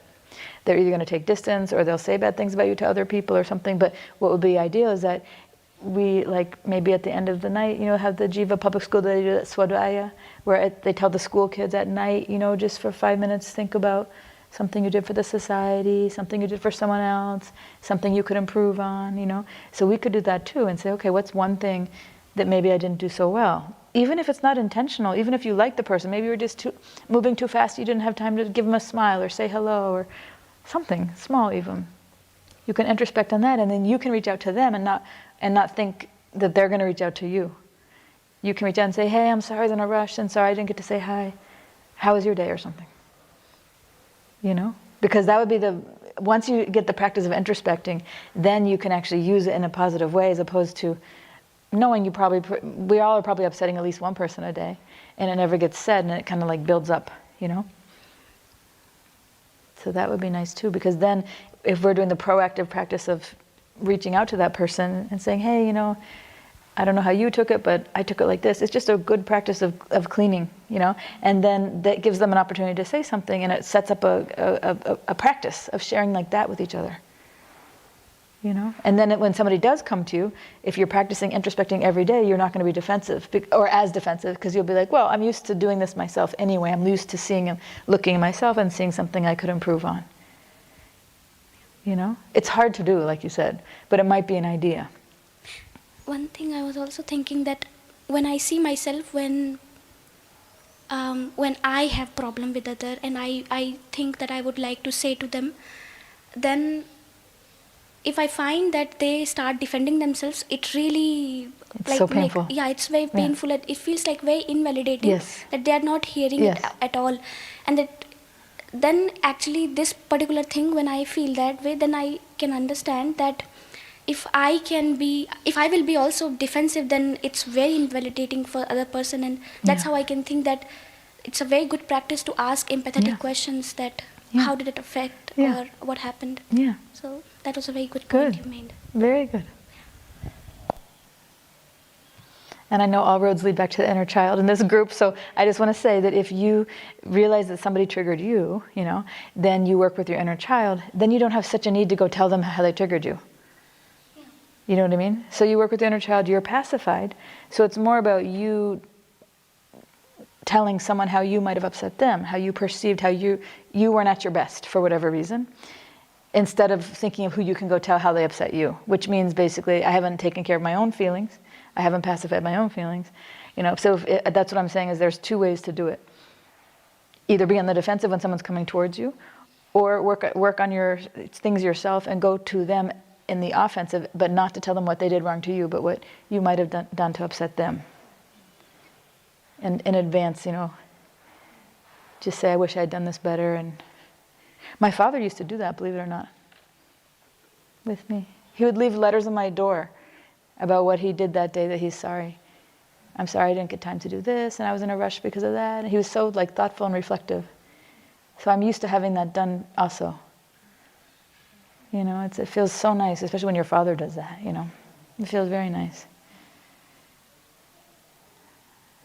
They're either going to take distance or they'll say bad things about you to other people or something. But what would be ideal is that we, like, maybe at the end of the night, you know, have the Jiva public school, they do that swadhyaya, where they tell the school kids at night, you know, just for 5 minutes, think about something you did for the society, something you did for someone else, something you could improve on, you know. So we could do that too and say, okay, what's one thing that maybe I didn't do so well? Even if it's not intentional, even if you like the person, maybe you were just moving too fast, you didn't have time to give them a smile or say hello or something small even. You can introspect on that, and then you can reach out to them and not think that they're going to reach out to you. You can reach out and say, hey, I'm sorry I was in a rush, and sorry I didn't get to say hi. How was your day or something? You know? Because that would be once you get the practice of introspecting, then you can actually use it in a positive way, as opposed to knowing we all are probably upsetting at least one person a day, and it never gets said, and it kind of like builds up, you know? So that would be nice too, because then if we're doing the proactive practice of reaching out to that person and saying, hey, you know, I don't know how you took it, but I took it like this. It's just a good practice of cleaning, you know? And then that gives them an opportunity to say something, and it sets up a practice of sharing like that with each other, you know? And then when somebody does come to you, if you're practicing introspecting every day, you're not going to be defensive, or as defensive, because you'll be like, well, I'm used to doing this myself anyway. I'm used to seeing and looking at myself and seeing something I could improve on. You know? It's hard to do, like you said, but it might be an idea. One thing I was also thinking, that when I see myself, when I have problem with other, and I think that I would like to say to them, then if I find that they start defending themselves, it really it's so painful. It's very painful. It feels like very invalidating. Yes. That they are not hearing Yes. it at all, and that then actually this particular thing, when I feel that way, then I can understand that if I will be also defensive, then it's very invalidating for other person, and that's how I can think that it's a very good practice to ask empathetic questions, that how did it affect or what happened. Yeah. So that was a very good point you made. Very good. And I know all roads lead back to the inner child in this group, so I just want to say that if you realize that somebody triggered you, you know, then you work with your inner child, then you don't have such a need to go tell them how they triggered you. You know what I mean? So you work with the inner child, you're pacified. So it's more about you telling someone how you might have upset them, how you perceived, how you weren't at your best for whatever reason, instead of thinking of who you can go tell how they upset you, which means basically I haven't taken care of my own feelings, I haven't pacified my own feelings. You know, so that's what I'm saying, is there's two ways to do it. Either be on the defensive when someone's coming towards you, or work on your things yourself and go to them in the offensive, but not to tell them what they did wrong to you, but what you might have done to upset them. And in advance, you know, just say, I wish I had done this better. And my father used to do that, believe it or not, with me. He would leave letters on my door about what he did that day, that he's sorry. I'm sorry I didn't get time to do this, and I was in a rush because of that. And he was so like thoughtful and reflective. So I'm used to having that done also. You know, it feels so nice, especially when your father does that, you know. It feels very nice.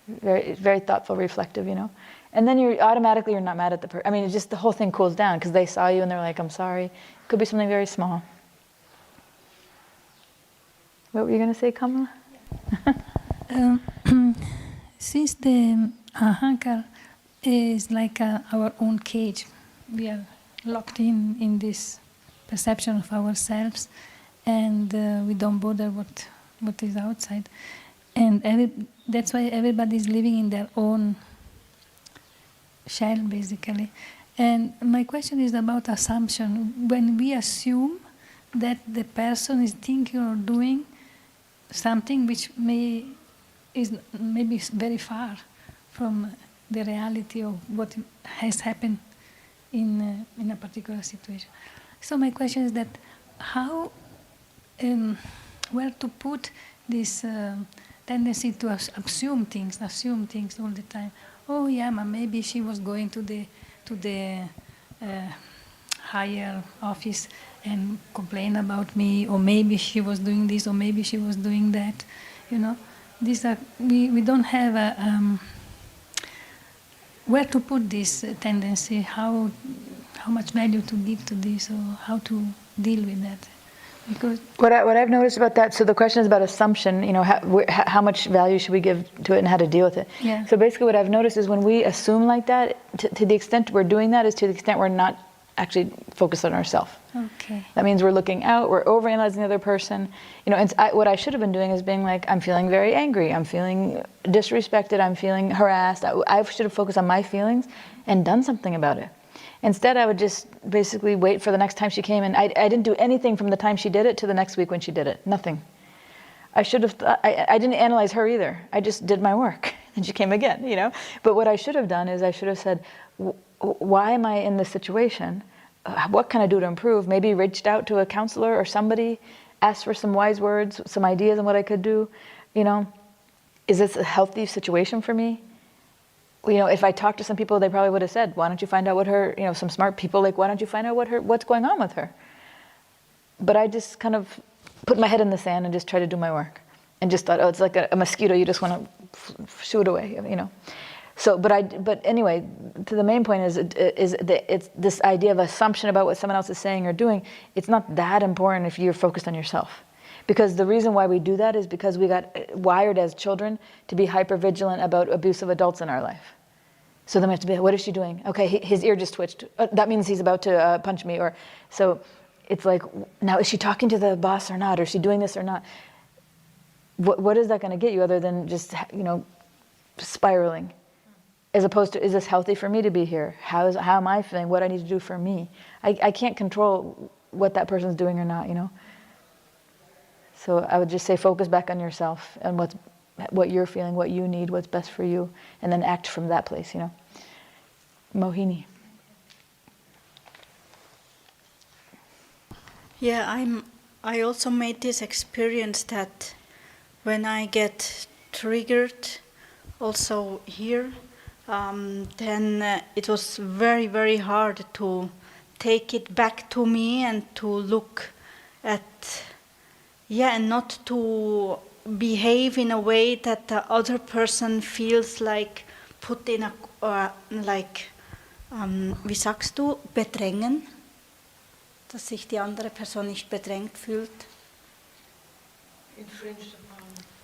Very, very thoughtful, reflective, you know. And then you're not mad at the person. I mean, it's just the whole thing cools down because they saw you and they're like, I'm sorry. It could be something very small. What were you going to say, Kamala? Since the ahankara is like our own cage. We are locked in this perception of ourselves, and we don't bother what is outside. And that's why everybody is living in their own shell, basically. And my question is about assumption. When we assume that the person is thinking or doing something which is maybe very far from the reality of what has happened in a particular situation. So my question is that how, where to put this tendency to assume things all the time. Oh yeah, but maybe she was going to the higher office and complain about me, or maybe she was doing this, or maybe she was doing that. You know, these are we don't have a where to put this tendency, how much value to give to this, or how to deal with that. Because what I've noticed about that, so the question is about assumption, you know, how much value should we give to it and how to deal with it. Yeah. So basically what I've noticed is when we assume like that, to the extent we're doing that is to the extent we're not actually focused on ourselves. okay. That means we're looking out, we're overanalyzing the other person. You know, and what I should have been doing is being like, I'm feeling very angry, I'm feeling disrespected, I'm feeling harassed. I should have focused on my feelings and done something about it. Instead, I would just basically wait for the next time she came, and I didn't do anything from the time she did it to the next week when she did it. Nothing. I should have. I didn't analyze her either. I just did my work, and she came again. You know. But what I should have done is I should have said, "Why am I in this situation? What can I do to improve?" Maybe reached out to a counselor or somebody, asked for some wise words, some ideas on what I could do. You know, is this a healthy situation for me? You know, if I talked to some people, they probably would have said, why don't you find out what her, you know, some smart people, like, why don't you find out what's going on with her? But I just kind of put my head in the sand and just tried to do my work. And just thought, oh, it's like a mosquito, you just want to shoo it away, you know. So, but anyway, to the main point is it's this idea of assumption about what someone else is saying or doing. It's not that important if you're focused on yourself. Because the reason why we do that is because we got wired as children to be hypervigilant about abusive adults in our life. So then we have to be, what is she doing? Okay, his ear just twitched. That means he's about to punch me. Or so it's like, now is she talking to the boss or not? Or is she doing this or not? What is that going to get you other than just, you know, spiraling? As opposed to, is this healthy for me to be here? How am I feeling? What I need to do for me? I can't control what that person's doing or not, you know? So I would just say focus back on yourself and what you're feeling, what you need, what's best for you, and then act from that place, you know. Mohini. Yeah, I also made this experience that when I get triggered, also here, then it was very, very hard to take it back to me and to look at, and not to behave in a way that the other person feels like put in a, wie sagst du, bedrängen, dass sich die andere Person nicht bedrängt fühlt.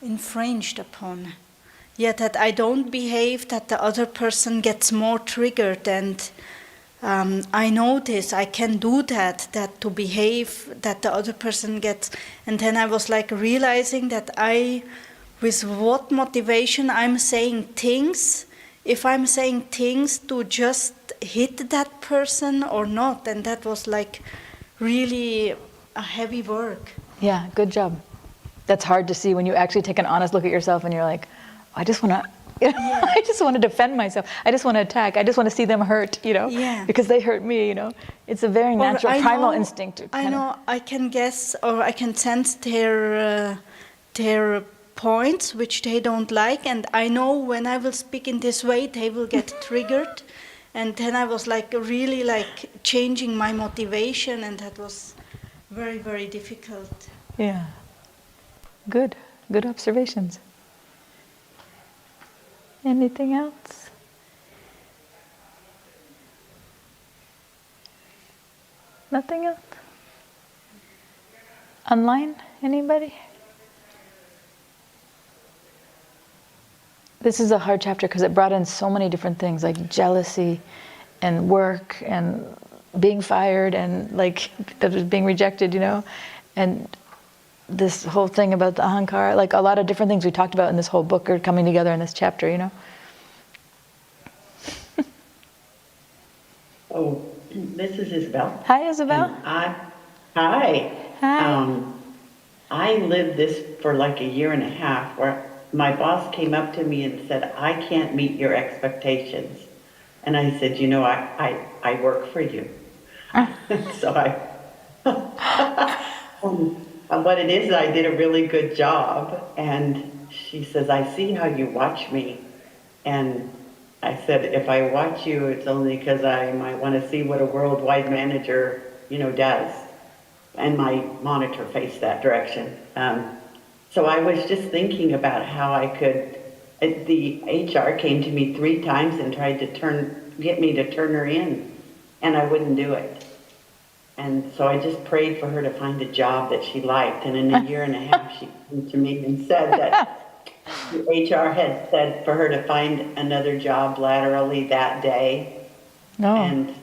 Infringed upon. Yeah, that I don't behave, that the other person gets more triggered, and I know this, I can do that to behave, that the other person gets, and then I was like realizing that with what motivation I'm saying things, if I'm saying things to just hit that person or not, and that was like really a heavy work. Yeah, good job. That's hard to see when you actually take an honest look at yourself and you're like, I just want to, you know, I just want to defend myself. I just want to attack. I just want to see them hurt, you know, because they hurt me, you know. It's a very natural, primal instinct. I can guess or I can sense their points which they don't like, and I know when I will speak in this way, they will get triggered. And then I was like really like changing my motivation, and that was very, very difficult. Yeah. Good observations. Anything else? Nothing else? Online? Anybody? This is a hard chapter because it brought in so many different things, like jealousy and work and being fired and like that was being rejected, you know, and this whole thing about the ahankara, like a lot of different things we talked about in this whole book are coming together in this chapter, you know. Oh, this is Isabel. Hi, Isabel. Hi. Hi. I lived this for like a year and a half where my boss came up to me and said, I can't meet your expectations. And I said, you know, I work for you. So what it is, I did a really good job. And she says, I see how you watch me. And I said, if I watch you, it's only because I might want to see what a worldwide manager, you know, does. And my monitor faced that direction. So I was just thinking about how I could, the HR came to me 3 times and tried to get me to turn her in, and I wouldn't do it. And so I just prayed for her to find a job that she liked. And in a year and a half, she came to me and said that the HR had said for her to find another job laterally that day. No. And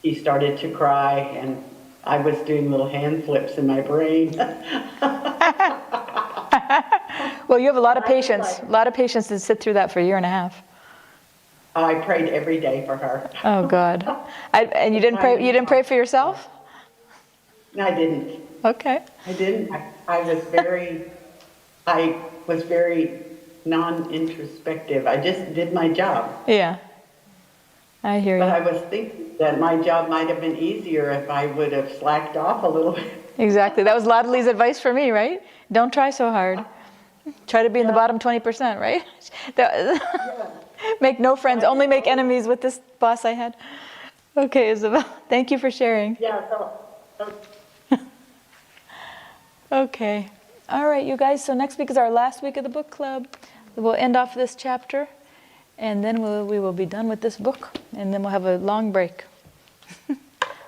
she started to cry, and I was doing little hand flips in my brain. Well, you have a lot of patience. A lot of patience to sit through that for a year and a half. I prayed every day for her. Oh God! And you didn't pray. You didn't pray for yourself? I didn't. Okay. I didn't. I was very non-introspective. I just did my job. Yeah. I hear you. But I was thinking that my job might have been easier if I would have slacked off a little bit. Exactly. That was Ladley's advice for me, right? Don't try so hard. Try to be in the bottom 20%, right? Make no friends, only make enemies with this boss I had. Okay, Isabel, thank you for sharing. Yeah, Okay. All right, you guys, so next week is our last week of the book club. We'll end off this chapter, and then we will be done with this book, and then we'll have a long break.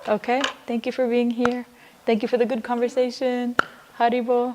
Okay, thank you for being here. Thank you for the good conversation. Haribol.